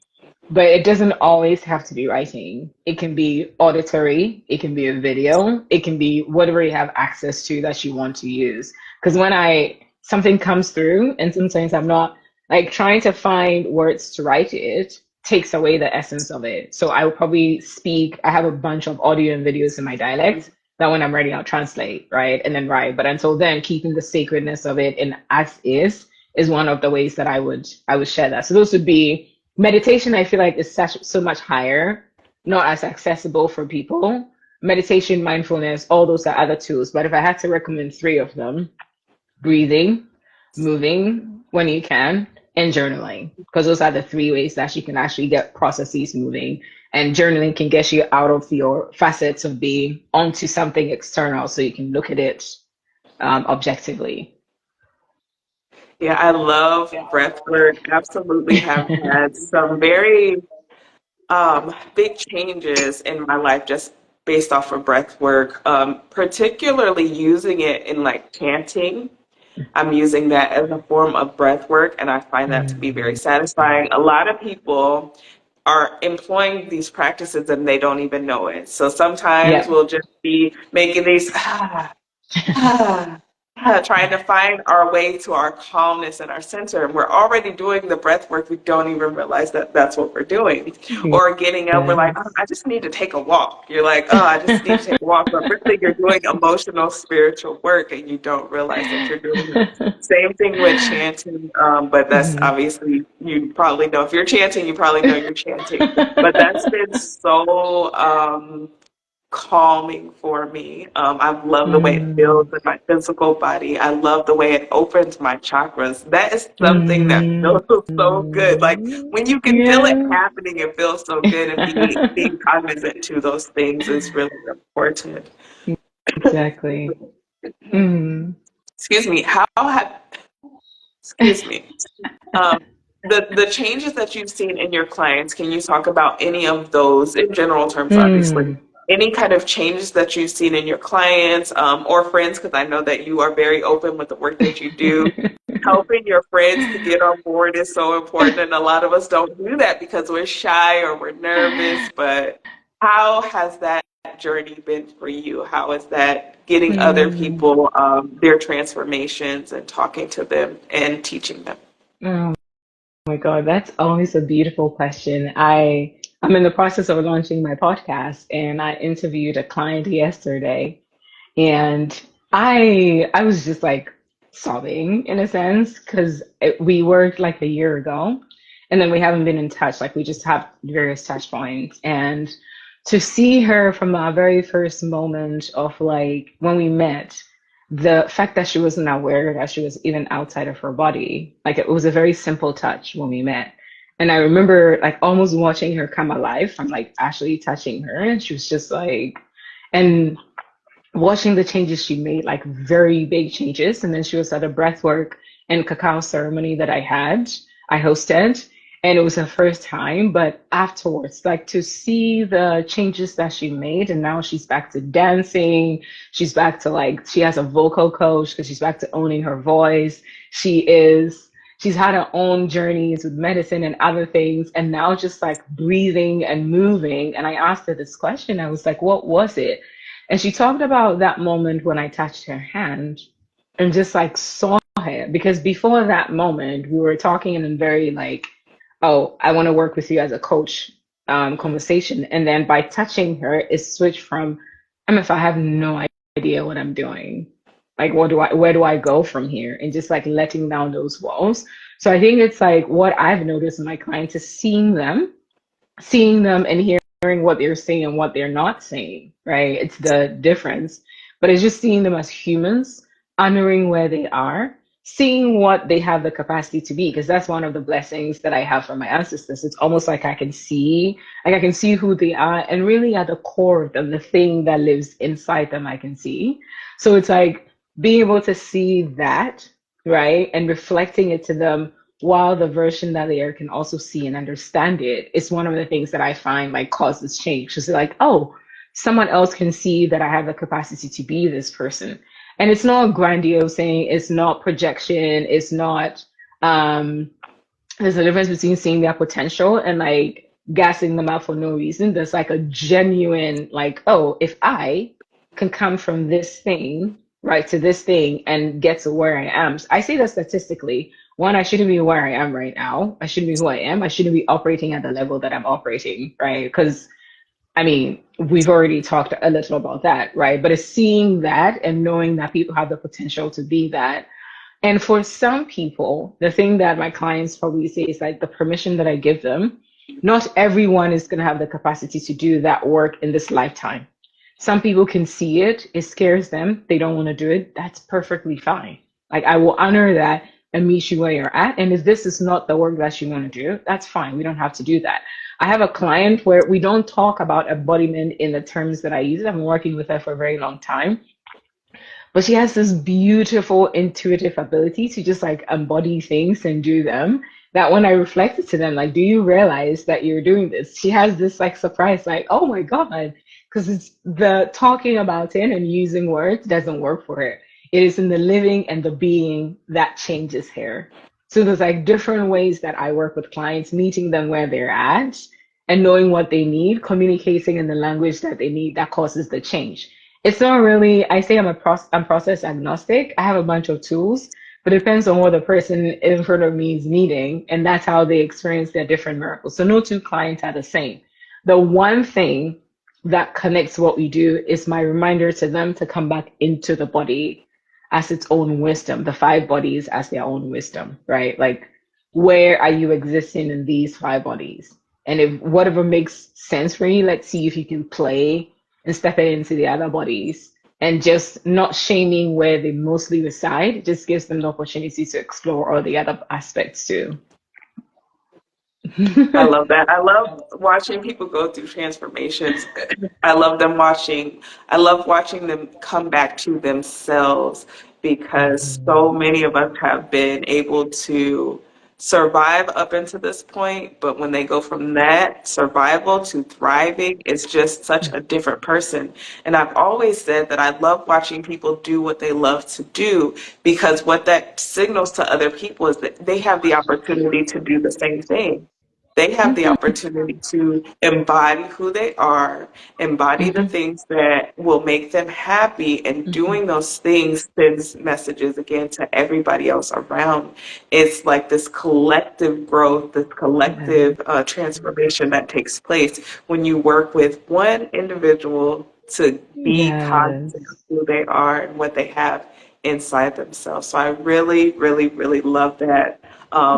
But it doesn't always have to be writing. It can be auditory, it can be a video, it can be whatever you have access to that you want to use. Because when something comes through, and sometimes I'm not like trying to find words to write it, takes away the essence of it. So I will probably speak, I have a bunch of audio and videos in my dialect that when I'm ready, I'll translate, right? And then write. But until then, keeping the sacredness of it in as is one of the ways that I would share that. So those would be meditation, I feel like is such so much higher, not as accessible for people. Meditation, mindfulness, all those are other tools. But if I had to recommend three of them, breathing, moving when you can, and journaling. Because those are the three ways that you can actually get processes moving. And journaling can get you out of your facets of being onto something external so you can look at it objectively. Yeah, I love breath work. Absolutely have had some very big changes in my life just based off of breath work, particularly using it in like chanting. I'm using that as a form of breath work, and I find that to be very Mm. satisfying. A lot of people are employing these practices and they don't even know it. So sometimes Yeah. we'll just be making these ah, trying to find our way to our calmness and our center. And we're already doing the breath work. We don't even realize that that's what we're doing. Or getting up, we're like, oh, Yes. I just need to take a walk. You're like, oh, I just need to take a walk. But really, you're doing emotional, spiritual work and you don't realize that you're doing it. Same thing with chanting, but that's Mhm. obviously, you probably know if you're chanting, you probably know you're chanting. But that's been so calming for me. I love the way it feels Mm. in my physical body. I love the way it opens my chakras. That is something that Mm. feels so good. Like when you can feel it Yeah. happening, it feels so good. And being cognizant to those things is really important. Exactly. Mm. Excuse me. Excuse me. Um, the changes that you've seen in your clients, can you talk about any of those in general terms, obviously? Mm. Any kind of changes that you've seen in your clients or friends, because I know that you are very open with the work that you do. Helping your friends to get on board is so important, and a lot of us don't do that because we're shy or we're nervous. But how has that journey been for you? How is that getting other Mm. people their transformations and talking to them and teaching them? Oh my God, that's always a beautiful question. I'm in the process of launching my podcast, and I interviewed a client yesterday. And I was just like sobbing in a sense because we worked like a year ago and then we haven't been in touch. Like we just have various touch points. And to see her from our very first moment of like when we met, the fact that she wasn't aware that she was even outside of her body, like it was a very simple touch when we met. And I remember like almost watching her come alive from like actually touching her. And she was just like, and watching the changes she made, like very big changes. And then she was at a breathwork and cacao ceremony that I hosted, and it was her first time. But afterwards, like to see the changes that she made, and now she's back to dancing. She's back to like, she has a vocal coach because she's back to owning her voice. She's had her own journeys with medicine and other things, and now just like breathing and moving. And I asked her this question. I was like, what was it? And she talked about that moment when I touched her hand and just like saw her. Because before that moment, we were talking in a very like, oh, I want to work with you as a coach conversation. And then by touching her, it switched from, if I have no idea what I'm doing. Like, where do I go from here? And just like letting down those walls. So I think it's like what I've noticed in my clients is seeing them and hearing what they're saying and what they're not saying, right? It's the difference. But it's just seeing them as humans, honoring where they are, seeing what they have the capacity to be, because that's one of the blessings that I have from my ancestors. It's almost like I can see who they are, and really at the core of them, the thing that lives inside them, I can see. So it's like being able to see that, right? And reflecting it to them while the version that they are can also see and understand it, it's one of the things that I find like causes change. Because like, oh, someone else can see that I have the capacity to be this person. And it's not grandiose saying, it's not projection, it's not there's a difference between seeing their potential and like gassing them out for no reason. There's like a genuine like, oh, if I can come from this thing right to this thing and get to where I am. I say that statistically. One, I shouldn't be where I am right now. I shouldn't be who I am. I shouldn't be operating at the level that I'm operating, right? Because I mean, we've already talked a little about that, right? But it's seeing that and knowing that people have the potential to be that, And for some people, the thing that my clients probably say is like the permission that I give them, not everyone is going to have the capacity to do that work in this lifetime. Some people can see it, it scares them, they don't want to do it. That's perfectly fine. Like I will honor that and meet you where you're at. And if this is not the work that you want to do, that's fine. We don't have to do that. I have a client where we don't talk about embodiment in the terms that I use. I've been working with her for a very long time. But she has this beautiful intuitive ability to just like embody things and do them. That when I reflected to them, like, do you realize that you're doing this? She has this like surprise, like, oh my God, because it's the talking about it and using words doesn't work for her. It is in the living and the being that changes her. So there's like different ways that I work with clients, meeting them where they're at and knowing what they need, communicating in the language that they need that causes the change. It's not really, I say I'm process agnostic. I have a bunch of tools, but it depends on what the person in front of me is needing. And that's how they experience their different miracles. So no two clients are the same. The one thing that connects what we do is my reminder to them to come back into the body as its own wisdom, the five bodies as their own wisdom, right? Like, where are you existing in these five bodies? And if whatever makes sense for you, let's see if you can play and stepping into the other bodies and just not shaming where they mostly reside. It just gives them the opportunity to explore all the other aspects too. I love that. I love watching people go through transformations. I love watching them come back to themselves because so many of us have been able to survive up until this point, but when they go from that survival to thriving, it's just such a different person. And I've always said that I love watching people do what they love to do because what that signals to other people is that they have the opportunity to do the same thing. They have the Mhm, opportunity to embody who they are, embody the mhm, things that will make them happy, and mhm. doing those things sends messages again to everybody else around. It's like this collective growth, this Yeah. collective transformation that takes place when you work with one individual to be cognizant of Yes. who they are and what they have inside themselves. So I really, really, really love that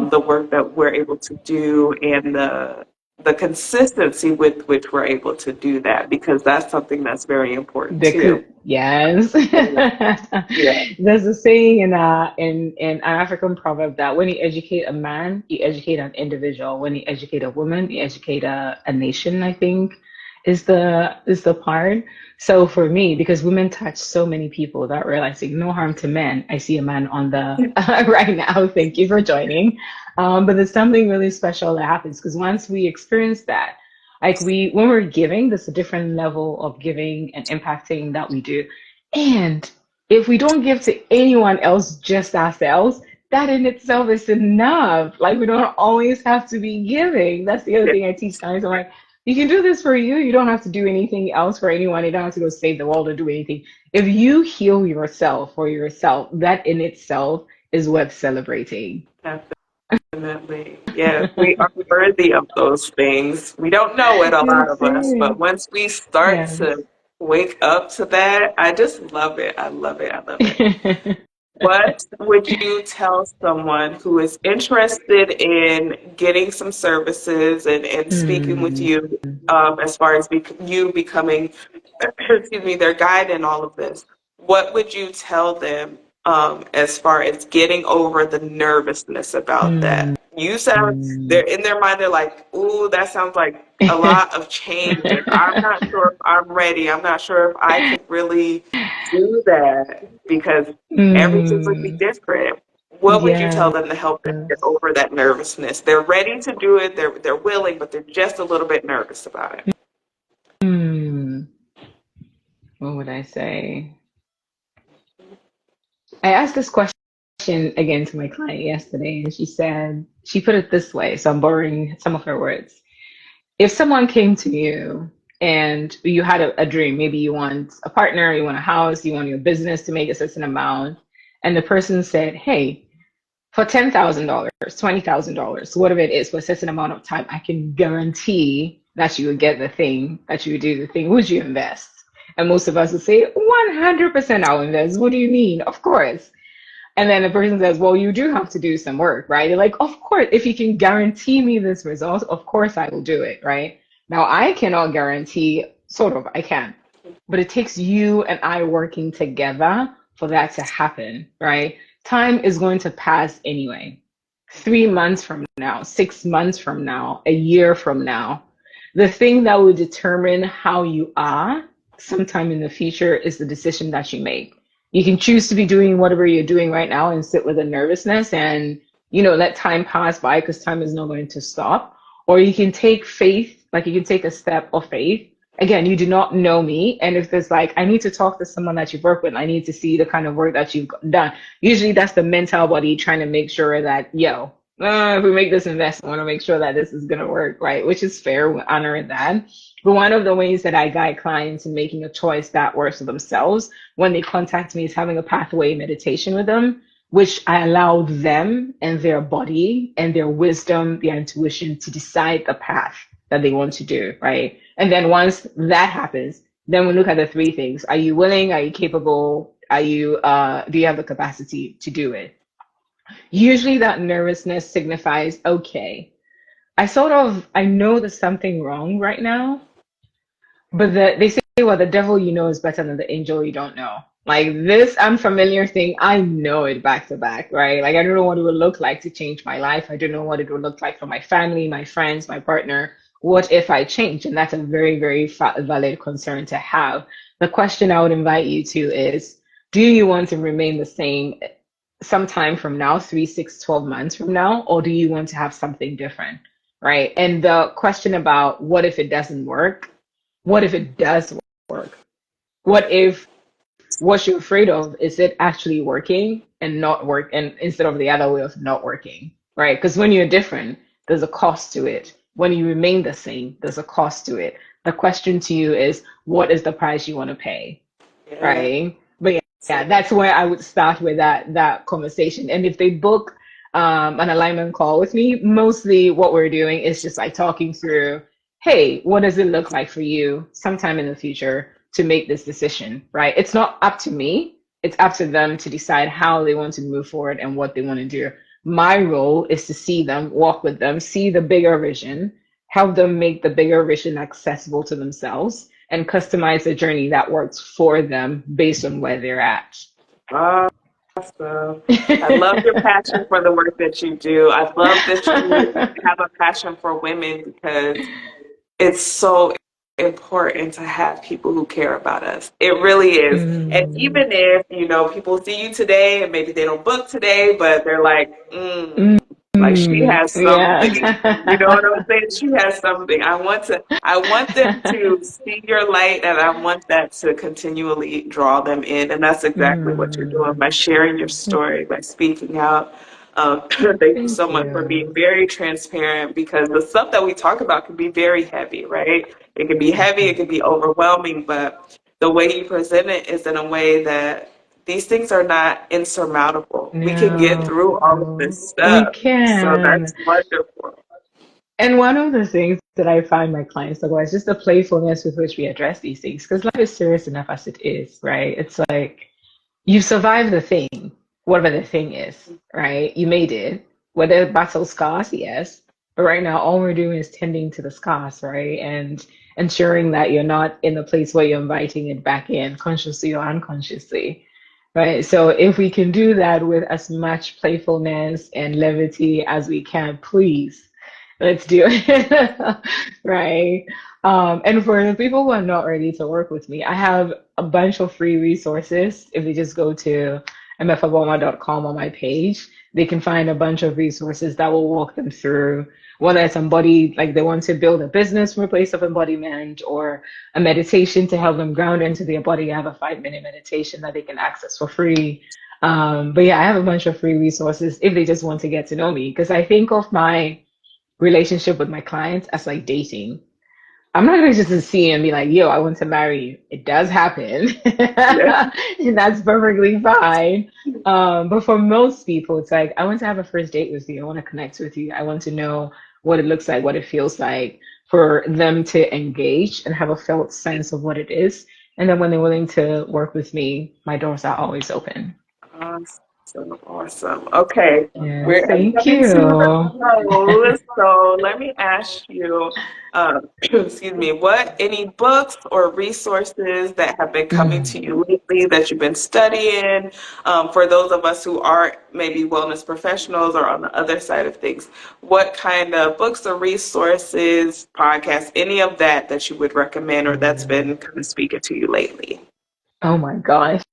the work that we're able to do and the consistency with which we're able to do that because that's something that's very important too. Yes. Yeah. Yeah. There's a saying in an African proverb that when you educate a man, you educate an individual. When you educate a woman, you educate a nation, I think is the part. So for me, because women touch so many people that realizing no harm to men. I see a man on the right now. Thank you for joining. But there's something really special that happens because once we experience that, like when we're giving, there's a different level of giving and impacting that we do. And if we don't give to anyone else, just ourselves, that in itself is enough. Like we don't always have to be giving. That's the other Yeah. thing I teach clients. I'm like, you can do this for you. You don't have to do anything else for anyone. You don't have to go save the world or do anything. If you heal yourself for yourself, that in itself is worth celebrating. Definitely. Yeah, we are worthy of those things. We don't know it, a lot Yes, of us, but once we start yes. to wake up to that, I just love it. I love it. I love it. What would you tell someone who is interested in getting some services and speaking with Hmm. you as far as you becoming, excuse me, their guide in all of this? What would you tell them as far as getting over the nervousness about Hmm. that? You sound, they're in their mind, they're like, ooh, that sounds like a lot of change, and I'm not sure if I'm ready. I'm not sure if I could really do that because everything would be Hmm. different. What would you tell Yes. them to help them get over that nervousness? They're ready to do it, they're willing, but they're just a little bit nervous about it. Hmm. What would I say? I asked this question again to my client yesterday, and she said, she put it this way. So I'm borrowing some of her words. If someone came to you and you had a dream, maybe you want a partner, you want a house, you want your business to make a certain amount, and the person said, hey, for $10,000, $20,000, whatever it is, for a certain amount of time, I can guarantee that you would get the thing, that you would do the thing. Would you invest? And most of us would say, 100% I'll invest. What do you mean? Of course. And then the person says, well, you do have to do some work, right? You're like, of course, if you can guarantee me this result, of course I will do it, right? Now, I cannot guarantee, sort of, I can, but it takes you and I working together for that to happen, right? Time is going to pass anyway. 3 months from now, 6 months from now, a year from now, the thing that will determine how you are sometime in the future is the decision that you make. You can choose to be doing whatever you're doing right now and sit with the nervousness and, let time pass by because time is not going to stop. Or you can take faith, like you can take a step of faith. Again, you do not know me. And if there's like, I need to talk to someone that you've worked with, I need to see the kind of work that you've done. Usually that's the mental body trying to make sure that, if we make this investment, I want to make sure that this is going to work, right? Which is fair. We honor that. But one of the ways that I guide clients in making a choice that works for themselves when they contact me is having a pathway meditation with them, which I allow them and their body and their wisdom, their intuition to decide the path that they want to do, right? And then once that happens, then we look at the three things. Are you willing? Are you capable? Do you have the capacity to do it? Usually that nervousness signifies, okay, I know there's something wrong right now, but they say, well, the devil you know is better than the angel you don't know. Like this unfamiliar thing, I know it back to back, right? Like I don't know what it would look like to change my life. I don't know what it would look like for my family, my friends, my partner. What if I change? And that's a very, very valid concern to have. The question I would invite you to is, do you want to remain the same sometime from now, 3, 6, 12 months from now, or do you want to have something different, right? And the question about what if it doesn't work? What if it does work? What if what you're afraid of is it actually working and not work, and instead of the other way of not working, right? Because when you're different, there's a cost to it. When you remain the same, there's a cost to it. The question to you is, what is the price you want to pay, Yeah. right? But yeah, that's where I would start with that conversation. And if they book an alignment call with me, mostly what we're doing is just like talking through, hey, what does it look like for you sometime in the future to make this decision, right? It's not up to me. It's up to them to decide how they want to move forward and what they want to do. My role is to see them, walk with them, see the bigger vision, help them make the bigger vision accessible to themselves, and customize a journey that works for them based on where they're at. Awesome. I love your passion for the work that you do. I love that you have a passion for women because it's so important to have people who care about us. It really is. And Mm, even if, people see you today and maybe they don't book today, but they're like, like she has something. You know yeah. what I'm saying? She has something. I want them to see your light and I want that to continually draw them in. And that's exactly what you're doing Mm, by sharing your story, by speaking out. Thank you thank so much for being you. very transparent because the stuff that we talk about can be very heavy, right? It can be heavy, it can be overwhelming, but the way you present it is in a way that these things are not insurmountable. We can get No, through all of this we stuff. So can. that's wonderful. And one of the things that I find my clients talk about is just the playfulness with which we address these things, because life is serious enough as it is, right? It's like you survived the thing, whatever the thing is, right? You made it. Whether battle scars, yes. But right now, all we're doing is tending to the scars, right? And ensuring that you're not in a place where you're inviting it back in, consciously or unconsciously, right? So if we can do that with as much playfulness and levity as we can, please, let's do it, right? And for the people who are not ready to work with me, I have a bunch of free resources. If they just go to emefaboma.com on my page, they can find a bunch of resources that will walk them through whether it's embodied, like they want to build a business from a place of embodiment, or a meditation to help them ground into their body. I have a 5-minute meditation that they can access for free. But yeah, I have a bunch of free resources if they just want to get to know me, because I think of my relationship with my clients as like dating. I'm not going to just see and be like, yo, I want to marry you. It does happen. Yeah. And that's perfectly fine. But for most people, it's like, I want to have a first date with you. I want to connect with you. I want to know what it looks like, what it feels like for them to engage and have a felt sense of what it is. And then when they're willing to work with me, my doors are always open. Awesome. Awesome, awesome. Okay, Yes, we're thank coming to the you. close, so let me ask you, excuse me, what any books or resources that have been coming Mm. to you lately that you've been studying? For those of us who are maybe wellness professionals or on the other side of things, what kind of books or resources, podcasts, any of that that you would recommend or that's been kind of speaking to you lately? Oh my gosh.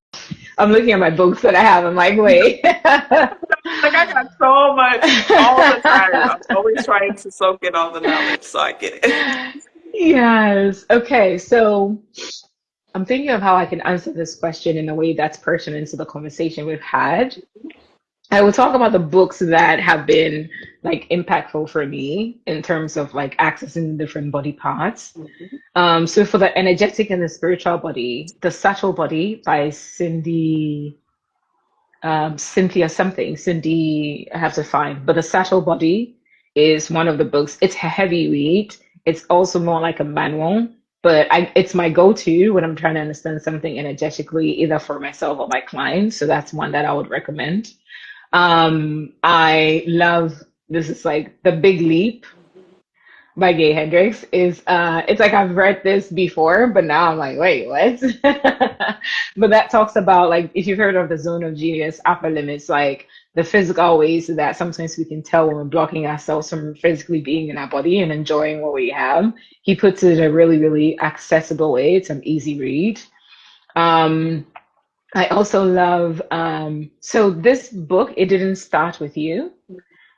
I'm looking at my books that I have. I'm like, wait. Like I got so much all the time. I'm always trying to soak in all the knowledge, so I get it. Yes. Okay. So I'm thinking of how I can answer this question in a way that's pertinent to the conversation we've had. I will talk about the books that have been like impactful for me in terms of like accessing different body parts. So for the energetic and the spiritual body, the subtle body by Cynthia something. Cindy, I have to find. But The Subtle Body is one of the books. It's a heavy read. It's also more like a manual, but it's my go-to when I'm trying to understand something energetically, either for myself or my clients. So that's one that I would recommend. I love, this is like The Big Leap by Gay Hendricks. Is It's like I've read this before, but now I'm like, wait, what? But that talks about, like, if you've heard of the zone of genius, upper limits, like the physical ways that sometimes we can tell when we're blocking ourselves from physically being in our body and enjoying what we have. He puts it in a really, really accessible way. It's an easy read. Um, I also love so this book, It Didn't Start With You,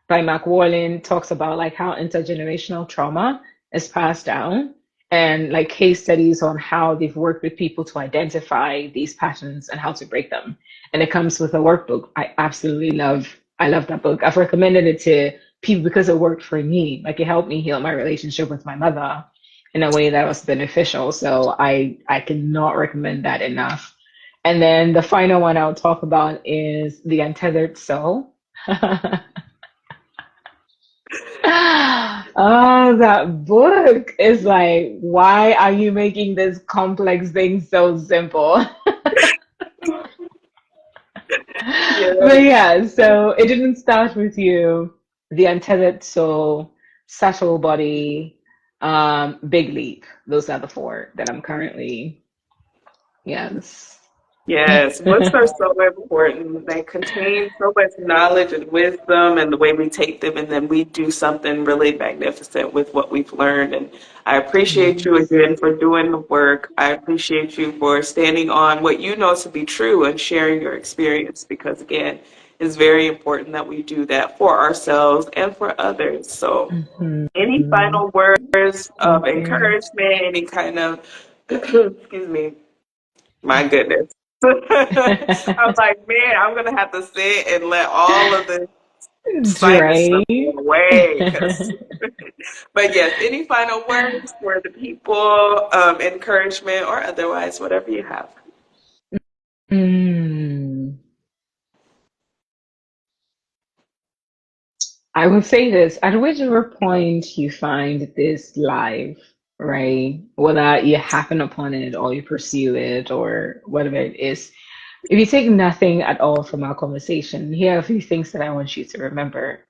by Mark Warlin, talks about like how intergenerational trauma is passed down, and like case studies on how they've worked with people to identify these patterns and how to break them. And it comes with a workbook. I love that book. I've recommended it to people because it worked for me. Like it helped me heal my relationship with my mother in a way that was beneficial. So I cannot recommend that enough. And then the final one I'll talk about is The Untethered Soul. Oh, that book is like, why are you making this complex thing so simple? But Yeah. yeah, so It Didn't Start With You, The Untethered Soul, Subtle Body, Big Leap. Those are the four that I'm currently, yes. Yes, books are so important. They contain so much knowledge and wisdom, and the way we take them, and then we do something really magnificent with what we've learned. And I appreciate you Yes. again for doing the work. I appreciate you for standing on what you know to be true and sharing your experience, because, again, it's very important that we do that for ourselves and for others. So, any Mhm. final words of Thank you. encouragement, any kind of, excuse me, my goodness. I'm like, man, I'm gonna have to sit and let all of the excitement stuff Dre. go away. But yes, any final words for the people, encouragement or otherwise, whatever you have. Mm. I would say this, at whichever point you find this live, right? Whether you happen upon it or you pursue it or whatever it is, if you take nothing at all from our conversation, here are a few things that I want you to remember.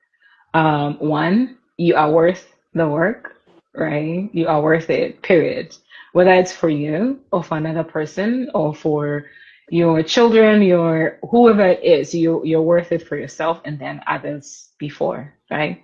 One, you are worth the work, right? You are worth it, period. Whether it's for you or for another person or for your children, your whoever it is, you're worth it for yourself and then others before, right?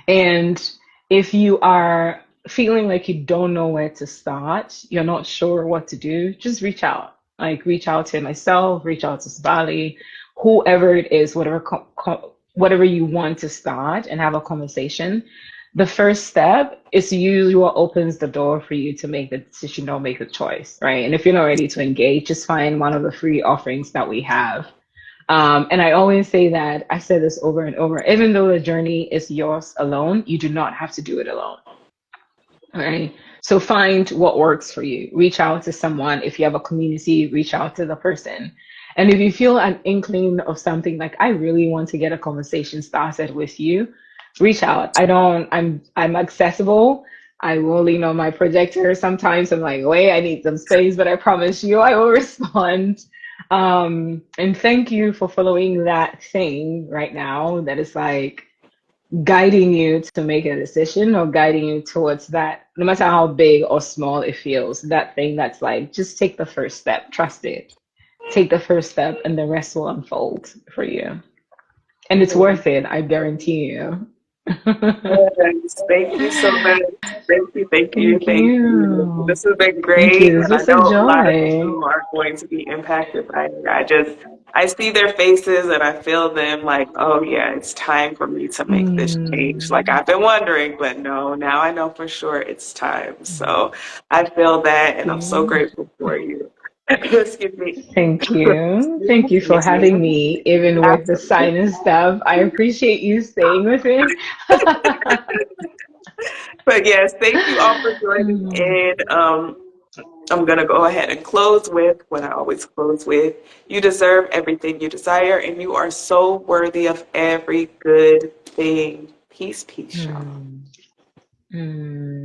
And if you are feeling like you don't know where to start, you're not sure what to do, just reach out. Like reach out to myself, reach out to SaBali, whoever it is, whatever you want to start and have a conversation. The first step is usually what opens the door for you to make the decision or make the choice, right? And if you're not ready to engage, just find one of the free offerings that we have. And I always say that, I say this over and over, even though the journey is yours alone, you do not have to do it alone. All right. So find what works for you. Reach out to someone. If you have a community, reach out to the person. And if you feel an inkling of something like, I really want to get a conversation started with you, reach out. I'm accessible. I will lean on my projector. Sometimes I'm like, wait, I need some space, but I promise you I will respond. And thank you for following that thing right now that is like guiding you to make a decision or guiding you towards that, no matter how big or small it feels, that thing that's like, just take the first step, trust it. Take the first step, and the rest will unfold for you. And it's worth it, I guarantee you. Yes, thank you so much. Thank you, thank you, Thank thank you. you. This has been Thank great, you. This and I was a know a lot of joy. people are going to be impacted by it. I see their faces and I feel them like, oh yeah, it's time for me to make this change. Like Mm. I've been wondering, but no, now I know for sure it's time. So I feel that, and I'm so Yeah. grateful for you. Excuse me. Thank you. Thank you for Excuse having me. me, even with the Absolutely. sinus stuff. I appreciate you staying with it. But yes, thank you all for joining Mm. in. I'm going to go ahead and close with what I always close with. You deserve everything you desire, and you are so worthy of every good thing. Peace, peace, y'all. Mm. Mm.